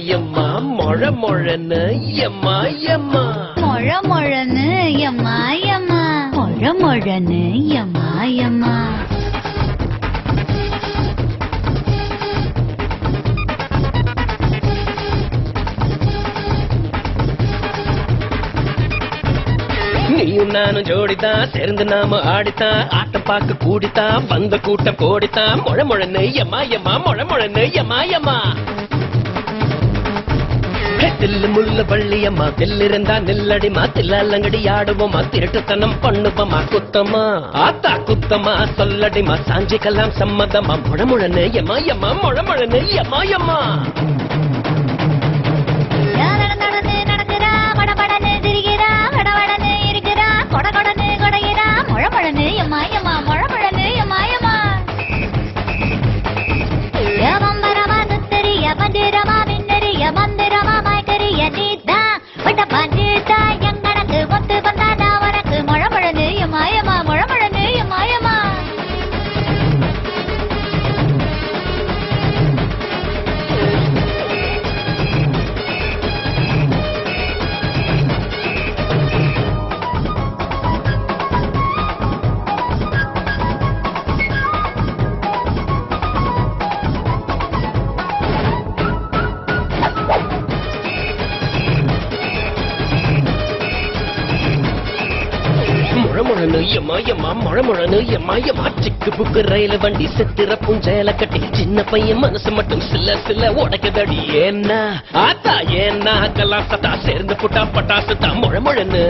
எம்மா மொழ மொழன்னு எம்மா எம்மா மொழ மொழன்னு எம்மா எம்மா மொழ மொழன்னு எம்மா எம்மா நீயும் நானும் ஜோடித்தான் சேர்ந்து நாம ஆடித்தான் ஆட்டம் பார்க்க கூடித்தான் வந்த கூட்டம் கோடித்தான் மொழ மொழன்னு எம்மா எம்மா மொழ மொழன்னு எம்மா எம்மா தில்லு முள்ள பள்ளியம்மா தில்லிருந்தா நில்லடிமா தில்லாலங்கடி ஆடுவோமா திருட்டுத்தனம் பண்ணுவோமா குத்தமா ஆத்தா குத்தமா சொல்லடிமா சாஞ்சிக்கலாம் சம்மதமா மொழ மொழன்னு எம்மா எம்மா மொழ மொழன்னு எம்மா எம்மா சிக்கு புக்கு ரயில் வண்டி செத்துற புஞ்சையில கட்டி சின்ன பையன் மனசு மட்டும் சில சில உடைக்கதடி ஏன்னா ஆத்தா ஏன்னா கலாசத்தா சேர்ந்து புட்டா பட்டாசுத்தா மொழ மொழன்னு